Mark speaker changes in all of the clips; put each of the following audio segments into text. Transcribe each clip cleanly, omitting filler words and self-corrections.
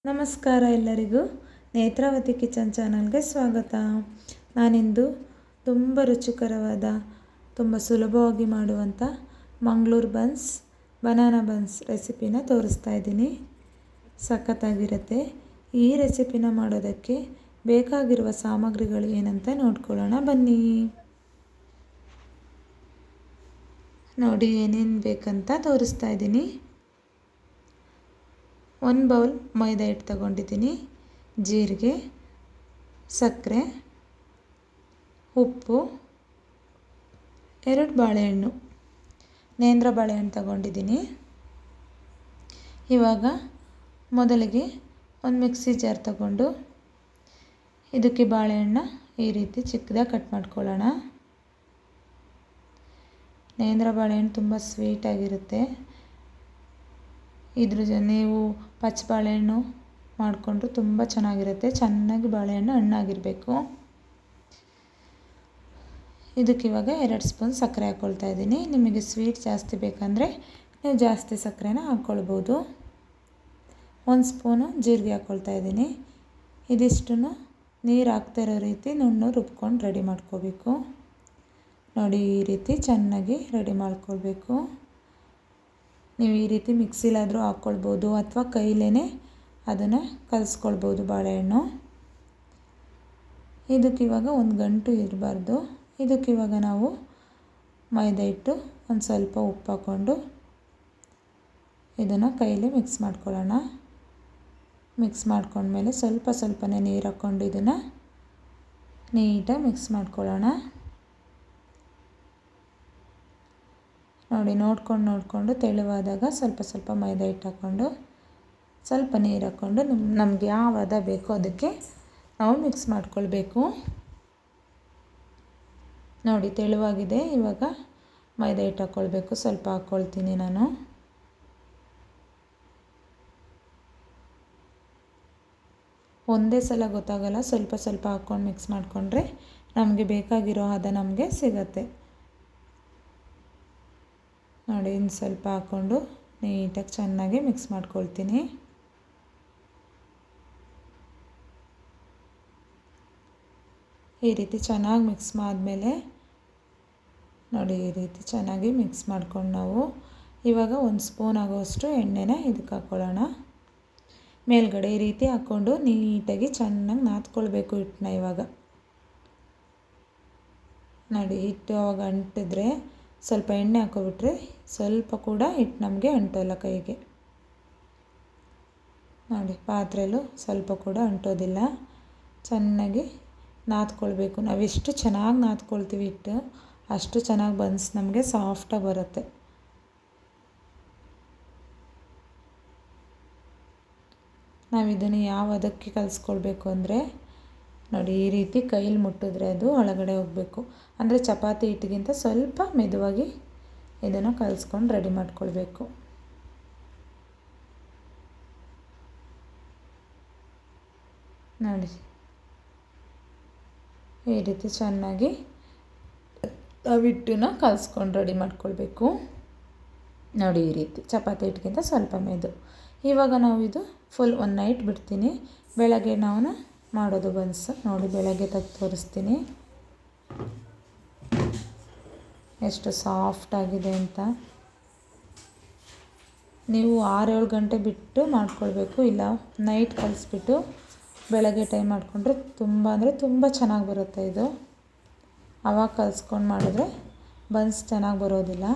Speaker 1: ನಮಸ್ಕಾರ ಎಲ್ಲರಿಗೂ ನೇತ್ರಾವತಿ ಕಿಚನ್ ಚಾನಲ್ಗೆ ಸ್ವಾಗತ. ನಾನಿಂದು ತುಂಬ ರುಚಿಕರವಾದ ತುಂಬ ಸುಲಭವಾಗಿ ಮಾಡುವಂಥ ಮಂಗಳೂರು ಬನಾನಾ ಬನ್ಸ್ ರೆಸಿಪಿನ ತೋರಿಸ್ತಾ ಇದ್ದೀನಿ. ಸಖತ್ತಾಗಿರುತ್ತೆ. ಈ ರೆಸಿಪಿನ ಮಾಡೋದಕ್ಕೆ ಬೇಕಾಗಿರುವ ಸಾಮಗ್ರಿಗಳು ಏನಂತ ನೋಡ್ಕೊಳ್ಳೋಣ ಬನ್ನಿ. ನೋಡಿ ಏನೇನು ಬೇಕಂತ ತೋರಿಸ್ತಾ ಇದ್ದೀನಿ. 1 ಬೌಲ್ ಮೈದಾ ಹಿಟ್ಟು ತಗೊಂಡಿದ್ದೀನಿ, ಜೀರಿಗೆ, ಸಕ್ಕರೆ, ಉಪ್ಪು, 2 ಬಾಳೆಹಣ್ಣು, ನೇಂದ್ರ ಬಾಳೆಹಣ್ಣು ತಗೊಂಡಿದ್ದೀನಿ. ಇವಾಗ ಮೊದಲಿಗೆ ಒಂದು ಮಿಕ್ಸಿ ಜಾರ್ ತಗೊಂಡು ಇದಕ್ಕೆ ಬಾಳೆಹಣ್ಣು ಈ ರೀತಿ ಚಿಕ್ಕದಾಗಿ ಕಟ್ ಮಾಡ್ಕೊಳ್ಳೋಣ. ನೇಂದ್ರ ಬಾಳೆಹಣ್ಣು ತುಂಬ ಸ್ವೀಟಾಗಿರುತ್ತೆ. ಇದ್ರ ನೀವು ಪಚ್ಚ ಬಾಳೆಹಣ್ಣು ಮಾಡಿಕೊಂಡ್ರು ತುಂಬ ಚೆನ್ನಾಗಿರುತ್ತೆ. ಚೆನ್ನಾಗಿ ಬಾಳೆಹಣ್ಣು ಹಣ್ಣಾಗಿರಬೇಕು. ಇದಕ್ಕೆ ಇವಾಗ 2 ಸ್ಪೂನ್ ಸಕ್ಕರೆ ಹಾಕ್ಕೊಳ್ತಾ ಇದ್ದೀನಿ. ನಿಮಗೆ ಸ್ವೀಟ್ ಜಾಸ್ತಿ ಬೇಕಂದರೆ ನೀವು ಜಾಸ್ತಿ ಸಕ್ಕರೆನ ಹಾಕ್ಕೊಳ್ಬೋದು. 1 ಸ್ಪೂನು ಜೀರಿಗೆ ಹಾಕ್ಕೊಳ್ತಾ ಇದ್ದೀನಿ. ಇದಿಷ್ಟನ್ನು ನೀರು ಹಾಕ್ತಿರೋ ರೀತಿ ನುಣ್ಣು ರುಬ್ಕೊಂಡು ರೆಡಿ ಮಾಡ್ಕೋಬೇಕು. ನೋಡಿ ಈ ರೀತಿ ಚೆನ್ನಾಗಿ ರೆಡಿ ಮಾಡ್ಕೊಳ್ಬೇಕು. ನೀವು ಈ ರೀತಿ ಮಿಕ್ಸಿಲಾದರೂ ಹಾಕ್ಕೊಳ್ಬೋದು ಅಥವಾ ಕೈಲೇ ಅದನ್ನು ಕಲಿಸ್ಕೊಳ್ಬೋದು ಬಾಳೆಹಣ್ಣು. ಇದಕ್ಕಿವಾಗ ಒಂದು ಗಂಟು ಇರಬಾರ್ದು. ಇದಕ್ಕಿವಾಗ ನಾವು ಮೈದಾ ಹಿಟ್ಟು ಒಂದು ಸ್ವಲ್ಪ ಉಪ್ಪು ಹಾಕ್ಕೊಂಡು ಇದನ್ನು ಕೈಲಿ ಮಿಕ್ಸ್ ಮಾಡ್ಕೊಳ್ಳೋಣ. ಮಿಕ್ಸ್ ಮಾಡ್ಕೊಂಡ್ಮೇಲೆ ಸ್ವಲ್ಪನೇ ನೀರು ಹಾಕ್ಕೊಂಡು ಇದನ್ನು ನೀಟಾಗಿ ಮಿಕ್ಸ್ ಮಾಡ್ಕೊಳ್ಳೋಣ. ನೋಡಿ ನೋಡಿಕೊಂಡು ತೆಳುವಾದಾಗ ಸ್ವಲ್ಪ ಮೈದಾ ಹಿಟ್ಟು ಹಾಕ್ಕೊಂಡು ಸ್ವಲ್ಪ ನೀರು ಹಾಕ್ಕೊಂಡು ನಮ್ಗೆ ಯಾವ ಹದ ಬೇಕೋ ಅದಕ್ಕೆ ನಾವು ಮಿಕ್ಸ್ ಮಾಡ್ಕೊಳ್ಬೇಕು. ನೋಡಿ ತೆಳುವಾಗಿದೆ. ಇವಾಗ ಮೈದಾ ಹಿಟ್ಟು ಹಾಕ್ಕೊಳ್ಬೇಕು. ಸ್ವಲ್ಪ ಹಾಕ್ಕೊಳ್ತೀನಿ ನಾನು. ಒಂದೇ ಸಲ ಗೊತ್ತಾಗಲ್ಲ, ಸ್ವಲ್ಪ ಹಾಕ್ಕೊಂಡು ಮಿಕ್ಸ್ ಮಾಡಿಕೊಂಡ್ರೆ ನಮಗೆ ಬೇಕಾಗಿರೋ ಹದ ನಮಗೆ ಸಿಗತ್ತೆ. ನೋಡಿ ಇನ್ನು ಸ್ವಲ್ಪ ಹಾಕ್ಕೊಂಡು ನೀಟಾಗಿ ಚೆನ್ನಾಗಿ ಮಿಕ್ಸ್ ಮಾಡ್ಕೊಳ್ತೀನಿ. ಈ ರೀತಿ ಚೆನ್ನಾಗಿ ಮಿಕ್ಸ್ ಆದಮೇಲೆ ನೋಡಿ ಈ ರೀತಿ ಚೆನ್ನಾಗಿ ಮಿಕ್ಸ್ ಮಾಡ್ಕೊಂಡು ನಾವು ಇವಾಗ 1 ಸ್ಪೂನ್ ಆಗೋಷ್ಟು ಎಣ್ಣೆನ ಇದಕ್ಕೆ ಹಾಕ್ಕೊಳ್ಳೋಣ. ಮೇಲ್ಗಡೆ ಈ ರೀತಿ ಹಾಕ್ಕೊಂಡು ನೀಟಾಗಿ ಚೆನ್ನಾಗಿ ನಾದ್ಕೊಳ್ಬೇಕು ಹಿಟ್ಟನ್ನ. ಇವಾಗ ನೋಡಿ ಹಿಟ್ಟು ಅವಾಗ ಅಂಟಿದ್ರೆ ಸ್ವಲ್ಪ ಎಣ್ಣೆ ಹಾಕ್ಕೊಬಿಟ್ರೆ ಸ್ವಲ್ಪ ಕೂಡ ಹಿಟ್ಟು ನಮಗೆ ಅಂಟೋಲ್ಲ ಕೈಗೆ. ನೋಡಿ ಪಾತ್ರೆಯಲ್ಲೂ ಸ್ವಲ್ಪ ಕೂಡ ಅಂಟೋದಿಲ್ಲ. ಚೆನ್ನಾಗಿ ನಾದ್ಕೊಳ್ಬೇಕು. ನಾವೆಷ್ಟು ಚೆನ್ನಾಗಿ ನಾದ್ಕೊಳ್ತೀವಿ ಹಿಟ್ಟು ಅಷ್ಟು ಚೆನ್ನಾಗಿ ಬನ್ಸ್ ನಮಗೆ ಸಾಫ್ಟಾಗಿ ಬರುತ್ತೆ. ನಾವು ಇದನ್ನು ಯಾವ ಹದಕ್ಕೆ ಕಲಿಸ್ಕೊಳ್ಬೇಕು ಅಂದರೆ ನೋಡಿ ಈ ರೀತಿ ಕೈಲಿ ಮುಟ್ಟಿದ್ರೆ ಅದು ಒಳಗಡೆ ಹೋಗಬೇಕು. ಅಂದರೆ ಚಪಾತಿ ಹಿಟ್ಟಿಗಿಂತ ಸ್ವಲ್ಪ ಮೆದುವಾಗಿ ಇದನ್ನು ಕಲಿಸ್ಕೊಂಡು ರೆಡಿ ಮಾಡ್ಕೊಳ್ಬೇಕು. ನೋಡಿ ಈ ರೀತಿ ಚೆನ್ನಾಗಿ ಹಿಟ್ಟನ್ನ ಕಲಿಸ್ಕೊಂಡು ರೆಡಿ ಮಾಡ್ಕೊಳ್ಬೇಕು. ನೋಡಿ ಈ ರೀತಿ ಚಪಾತಿ ಹಿಟ್ಟಿಗಿಂತ ಸ್ವಲ್ಪ ಮೆದು. ಇವಾಗ ನಾವು ಇದು ಫುಲ್ 1 ನೈಟ್ ಬಿಡ್ತೀನಿ. ಬೆಳಗ್ಗೆ ನಾವು ಮಾಡೋದು ಬನ್ಸ್. ನೋಡಿ ಬೆಳಗ್ಗೆ ತೆಗೆದು ತೋರಿಸ್ತೀನಿ ಎಷ್ಟು ಸಾಫ್ಟಾಗಿದೆ ಅಂತ. ನೀವು 6-7 ಗಂಟೆ ಬಿಟ್ಟು ಮಾಡ್ಕೊಳ್ಬೇಕು. ಇಲ್ಲ ನೈಟ್ ಕಲಿಸ್ಬಿಟ್ಟು ಬೆಳಗ್ಗೆ ಟೈಮ್ ಮಾಡಿಕೊಂಡ್ರೆ ತುಂಬ ಚೆನ್ನಾಗಿ ಬರುತ್ತೆ ಇದು. ಆವಾಗ ಕಲಿಸ್ಕೊಂಡು ಮಾಡಿದ್ರೆ ಬನ್ಸ್ ಚೆನ್ನಾಗಿ ಬರೋದಿಲ್ಲ.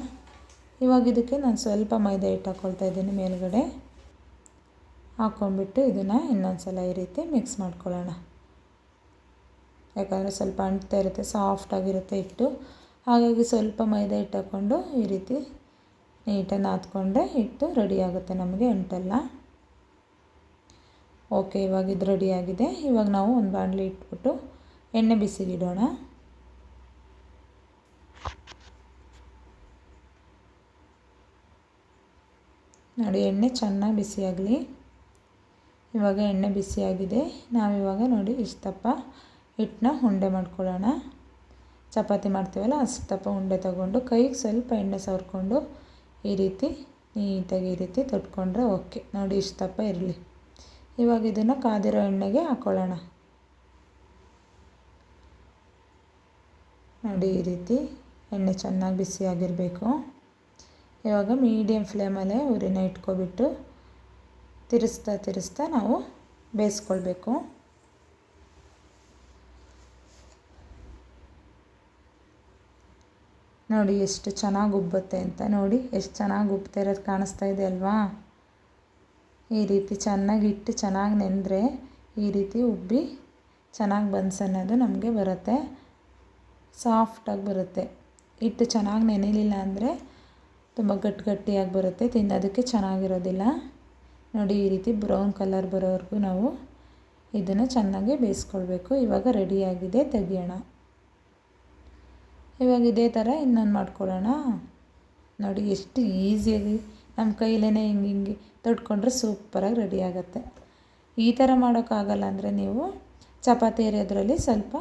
Speaker 1: ಇವಾಗ ಇದಕ್ಕೆ ನಾನು ಸ್ವಲ್ಪ ಮೈದಾ ಹಿಟ್ಟು ಹಾಕ್ಕೊಳ್ತಾ ಇದ್ದೀನಿ ಮೇಲ್ಗಡೆ. ಹಾಕ್ಕೊಂಡ್ಬಿಟ್ಟು ಇದನ್ನು ಇನ್ನೊಂದು ಸಲ ಈ ರೀತಿ ಮಿಕ್ಸ್ ಮಾಡ್ಕೊಳ್ಳೋಣ. ಯಾಕಂದರೆ ಸ್ವಲ್ಪ ಅಂಟ್ತಾ ಇರುತ್ತೆ, ಸಾಫ್ಟಾಗಿರುತ್ತೆ ಹಿಟ್ಟು. ಹಾಗಾಗಿ ಸ್ವಲ್ಪ ಮೈದಾ ಹಿಟ್ಟು ಹಾಕ್ಕೊಂಡು ಈ ರೀತಿ ನೀಟಾಗಿ ನಾದ್ಕೊಂಡ್ರೆ ಹಿಟ್ಟು ರೆಡಿ ಆಗುತ್ತೆ, ನಮಗೆ ಅಂಟಲ್ಲ. ಓಕೆ, ಇವಾಗ ಇದು ರೆಡಿಯಾಗಿದೆ. ಇವಾಗ ನಾವು ಒಂದು ಬಾಣಲಿ ಇಟ್ಬಿಟ್ಟು ಎಣ್ಣೆ ಬಿಸಿಗಿಡೋಣ. ನೋಡಿ ಎಣ್ಣೆ ಚೆನ್ನಾಗಿ ಬಿಸಿಯಾಗಲಿ. ಇವಾಗ ಎಣ್ಣೆ ಬಿಸಿಯಾಗಿದೆ. ನಾವಿವಾಗ ನೋಡಿ ಇಷ್ಟು ದಪ್ಪ ಹಿಟ್ಟನ್ನ ಉಂಡೆ ಮಾಡ್ಕೊಳ್ಳೋಣ. ಚಪಾತಿ ಮಾಡ್ತೀವಲ್ಲ ಅಷ್ಟು ದಪ್ಪ ಉಂಡೆ ತಗೊಂಡು ಕೈಗೆ ಸ್ವಲ್ಪ ಎಣ್ಣೆ ಸವರ್ಕೊಂಡು ಈ ರೀತಿ ನೀಟಾಗಿ ಈ ರೀತಿ ತೊಟ್ಕೊಂಡ್ರೆ ಓಕೆ. ನೋಡಿ ಇಷ್ಟು ದಪ್ಪ ಇರಲಿ. ಇವಾಗ ಇದನ್ನು ಕಾದಿರೋ ಎಣ್ಣೆಗೆ ಹಾಕ್ಕೊಳ್ಳೋಣ. ನೋಡಿ ಈ ರೀತಿ ಎಣ್ಣೆ ಚೆನ್ನಾಗಿ ಬಿಸಿಯಾಗಿರಬೇಕು. ಇವಾಗ ಮೀಡಿಯಮ್ ಫ್ಲೇಮಲ್ಲೇ ಉರಿನ ಇಟ್ಕೊಬಿಟ್ಟು ತಿರುಗಿಸ್ತಾ ನಾವು ಬೇಯಿಸ್ಕೊಳ್ಬೇಕು. ನೋಡಿ ಎಷ್ಟು ಚೆನ್ನಾಗಿ ಉಬ್ಬುತ್ತೆ ಅಂತ. ನೋಡಿ ಎಷ್ಟು ಚೆನ್ನಾಗಿ ಉಬ್ತಾ ಇರೋದು ಕಾಣಿಸ್ತಾ ಇದೆ ಅಲ್ವಾ. ಈ ರೀತಿ ಚೆನ್ನಾಗಿ ಹಿಟ್ಟು ಚೆನ್ನಾಗಿ ನೆಂದರೆ ಈ ರೀತಿ ಉಬ್ಬಿ ಚೆನ್ನಾಗಿ ಬನ್ಸ್ ಅನ್ನೋದು ನಮಗೆ ಬರುತ್ತೆ, ಸಾಫ್ಟಾಗಿ ಬರುತ್ತೆ. ಹಿಟ್ಟು ಚೆನ್ನಾಗಿ ನೆನೆಯಲಿಲ್ಲ ಅಂದರೆ ತುಂಬ ಗಟ್ಟಿಯಾಗಿ ಬರುತ್ತೆ, ತಿನ್ನೋದಕ್ಕೆ ಚೆನ್ನಾಗಿರೋದಿಲ್ಲ. ನೋಡಿ ಈ ರೀತಿ ಬ್ರೌನ್ ಕಲರ್ ಬರೋವರೆಗೂ ನಾವು ಇದನ್ನು ಚೆನ್ನಾಗಿ ಬೇಯಿಸ್ಕೊಳ್ಬೇಕು. ಇವಾಗ ರೆಡಿಯಾಗಿದೆ, ತೆಗಿಯೋಣ. ಇವಾಗ ಇದೇ ಥರ ಇನ್ನೊಂದು ಮಾಡ್ಕೊಳ್ಳೋಣ. ನೋಡಿ ಎಷ್ಟು ಈಸಿಯಾಗಿ ನಮ್ಮ ಕೈಲೇ ಹಿಂಗೆ ತೊಡ್ಕೊಂಡ್ರೆ ಸೂಪರಾಗಿ ರೆಡಿ ಆಗುತ್ತೆ. ಈ ಥರ ಮಾಡೋಕ್ಕಾಗಲ್ಲ ಅಂದರೆ ನೀವು ಚಪಾತಿ ಹರಿಯೋದ್ರಲ್ಲಿ ಸ್ವಲ್ಪ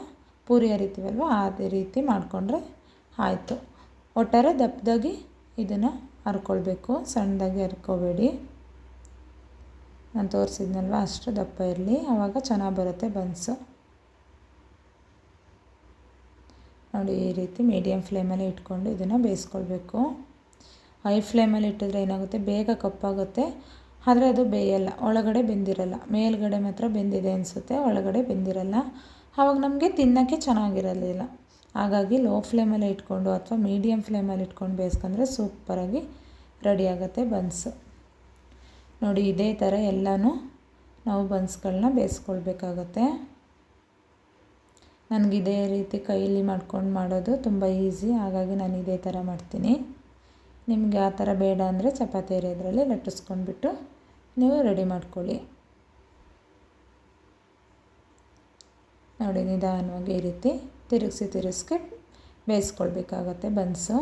Speaker 1: ಪೂರಿ ಹರಿತೀವಲ್ವ ಅದೇ ರೀತಿ ಮಾಡಿಕೊಂಡ್ರೆ ಆಯಿತು. ಒಟ್ಟಾರೆ ದಪ್ಪದಾಗಿ ಇದನ್ನು ಹರ್ಕೊಳ್ಬೇಕು, ಸಣ್ಣದಾಗಿ ಹರ್ಕೋಬೇಡಿ. ನಾನು ತೋರಿಸಿದ್ನಲ್ವ ಅಷ್ಟು ದಪ್ಪ ಇರಲಿ, ಆವಾಗ ಚೆನ್ನಾಗಿ ಬರುತ್ತೆ ಬನ್ಸು. ನೋಡಿ ಈ ರೀತಿ ಮೀಡಿಯಮ್ ಫ್ಲೇಮಲ್ಲಿ ಇಟ್ಕೊಂಡು ಇದನ್ನು ಬೇಯಿಸ್ಕೊಳ್ಬೇಕು. ಹೈ ಫ್ಲೇಮಲ್ಲಿ ಇಟ್ಟಿದ್ರೆ ಏನಾಗುತ್ತೆ, ಬೇಗ ಕಪ್ಪಾಗುತ್ತೆ, ಆದರೆ ಅದು ಬೇಯಲ್ಲ, ಒಳಗಡೆ ಬೆಂದಿರಲ್ಲ. ಮೇಲ್ಗಡೆ ಮಾತ್ರ ಬೆಂದಿದೆ ಅನಿಸುತ್ತೆ, ಒಳಗಡೆ ಬೆಂದಿರಲ್ಲ. ಆವಾಗ ನಮಗೆ ತಿನ್ನೋಕ್ಕೆ ಚೆನ್ನಾಗಿರಲಿಲ್ಲ. ಹಾಗಾಗಿ ಲೋ ಫ್ಲೇಮಲ್ಲಿ ಇಟ್ಕೊಂಡು ಅಥವಾ ಮೀಡಿಯಮ್ ಫ್ಲೇಮಲ್ಲಿ ಇಟ್ಕೊಂಡು ಬೇಯಿಸ್ಕೊಂಡ್ರೆ ಸೂಪರಾಗಿ ರೆಡಿ ಆಗುತ್ತೆ ಬನ್ಸು. ನೋಡಿ ಇದೇ ಥರ ಎಲ್ಲನೂ ನಾವು ಬನ್ಸ್ಗಳನ್ನ ಬೇಯಿಸ್ಕೊಳ್ಬೇಕಾಗತ್ತೆ. ನನಗೆ ಇದೇ ರೀತಿ ಕೈಯಲ್ಲಿ ಮಾಡ್ಕೊಂಡು ಮಾಡೋದು ತುಂಬ ಈಸಿ, ಹಾಗಾಗಿ ನಾನು ಇದೇ ಥರ ಮಾಡ್ತೀನಿ. ನಿಮಗೆ ಆ ಥರ ಬೇಡ ಅಂದರೆ ಚಪಾತಿ ಹರಿಯೋದ್ರಲ್ಲಿ ಲಟ್ಟಿಸ್ಕೊಂಡ್ಬಿಟ್ಟು ನೀವು ರೆಡಿ ಮಾಡ್ಕೊಳ್ಳಿ. ನೋಡಿ ನಿಧಾನವಾಗಿ ಈ ರೀತಿ ತಿರುಗಿಸಿ ಬೇಯಿಸ್ಕೊಳ್ಬೇಕಾಗತ್ತೆ ಬನ್ಸು.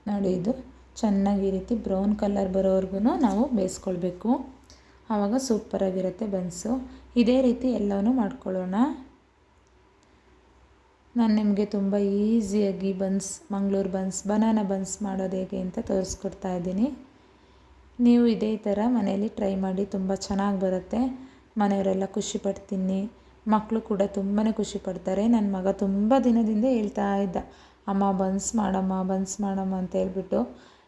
Speaker 1: ನೋಡಿ ಇದು ಚೆನ್ನಾಗಿ ಈ ರೀತಿ ಬ್ರೌನ್ ಕಲರ್ ಬರೋವರೆಗೂ ನಾವು ಬೇಯಿಸ್ಕೊಳ್ಬೇಕು, ಆವಾಗ ಸೂಪರಾಗಿರುತ್ತೆ ಬನ್ಸು. ಇದೇ ರೀತಿ ಎಲ್ಲವೂ ಮಾಡ್ಕೊಳ್ಳೋಣ. ನಾನು ನಿಮಗೆ ತುಂಬ ಈಸಿಯಾಗಿ ಮಂಗಳೂರು ಬನ್ಸ್, ಬನಾನಾ ಬನ್ಸ್ ಮಾಡೋದು ಹೇಗೆ ಅಂತ ತೋರಿಸ್ಕೊಡ್ತಾ ಇದ್ದೀನಿ. ನೀವು ಇದೇ ಥರ ಮನೆಯಲ್ಲಿ ಟ್ರೈ ಮಾಡಿ, ತುಂಬ ಚೆನ್ನಾಗಿ ಬರುತ್ತೆ. ಮನೆಯವರೆಲ್ಲ ಖುಷಿಪಟ್ಟು ಮಕ್ಕಳು ಕೂಡ ತುಂಬಾ ಖುಷಿಪಡ್ತಾರೆ. ನನ್ನ ಮಗ ತುಂಬ ದಿನದಿಂದ ಹೇಳ್ತಾ ಇದ್ದ, ಅಮ್ಮ ಬನ್ಸ್ ಮಾಡಮ್ಮ ಅಂತ ಹೇಳ್ಬಿಟ್ಟು.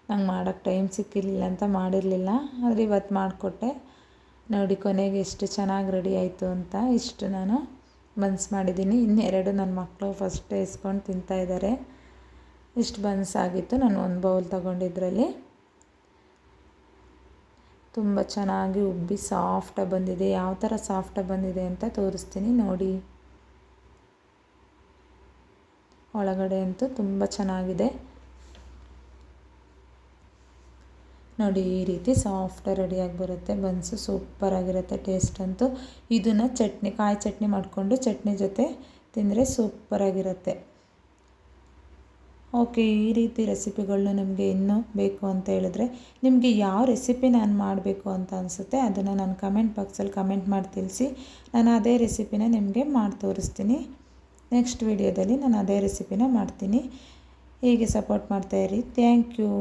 Speaker 1: ನಂಗೆ ಮಾಡೋಕ್ಕೆ ಟೈಮ್ ಸಿಕ್ಕಿರಲಿಲ್ಲ ಅಂತ ಮಾಡಿರಲಿಲ್ಲ, ಆದರೆ ಇವತ್ತು ಮಾಡಿಕೊಟ್ಟೆ. ನೋಡಿ ಕೊನೆಗೆ ಎಷ್ಟು ಚೆನ್ನಾಗಿ ರೆಡಿ ಆಯಿತು ಅಂತ. ಇಷ್ಟು ನಾನು ಬನ್ಸ್ ಮಾಡಿದ್ದೀನಿ. ಇನ್ನೆರಡು ನನ್ನ ಮಕ್ಕಳು ಫಸ್ಟ್ ಇಸ್ಕೊಂಡು ತಿಂತಾಯಿದ್ದಾರೆ. ಇಷ್ಟು ಬನ್ಸ್ ಆಗಿತ್ತು. ನಾನು ಒಂದು ಬೌಲ್ ತಗೊಂಡಿದ್ರಲ್ಲಿ ತುಂಬ ಚೆನ್ನಾಗಿ ಉಬ್ಬಿ ಸಾಫ್ಟಾಗಿ ಬಂದಿದೆ. ಯಾವ ಥರ ಸಾಫ್ಟಾಗಿ ಬಂದಿದೆ ಅಂತ ತೋರಿಸ್ತೀನಿ ನೋಡಿ. ಒಳಗಡೆ ಅಂತೂ ತುಂಬ ಚೆನ್ನಾಗಿದೆ. ನೋಡಿ ಈ ರೀತಿ ಸಾಫ್ಟಾಗಿ ರೆಡಿಯಾಗಿ ಬರುತ್ತೆ ಬನ್ಸು, ಸೂಪರಾಗಿರುತ್ತೆ ಟೇಸ್ಟ್ ಅಂತೂ. ಇದನ್ನು ಕಾಯಿ ಚಟ್ನಿ ಮಾಡಿಕೊಂಡು ಚಟ್ನಿ ಜೊತೆ ತಿಂದರೆ ಸೂಪರಾಗಿರುತ್ತೆ. ಓಕೆ, ಈ ರೀತಿ ರೆಸಿಪಿಗಳನ್ನ ನಿಮಗೆ ಇನ್ನೂ ಬೇಕು ಅಂತ ಹೇಳಿದ್ರೆ, ನಿಮಗೆ ಯಾವ ರೆಸಿಪಿ ನಾನು ಮಾಡಬೇಕು ಅಂತ ಅನಿಸುತ್ತೆ ಅದನ್ನು ನಾನು ಕಮೆಂಟ್ ಬಾಕ್ಸಲ್ಲಿ ಕಮೆಂಟ್ ಮಾಡಿ ತಿಳಿಸಿ. ನಾನು ಅದೇ ರೆಸಿಪಿನ ನಿಮಗೆ ಮಾಡಿ ತೋರಿಸ್ತೀನಿ. ನೆಕ್ಸ್ಟ್ ವಿಡಿಯೋದಲ್ಲಿ ನಾನು ಅದೇ ರೆಸಿಪಿನ ಮಾಡ್ತೀನಿ. ಹೀಗೆ ಸಪೋರ್ಟ್ ಮಾಡ್ತಾಯಿರಿ. Thank you.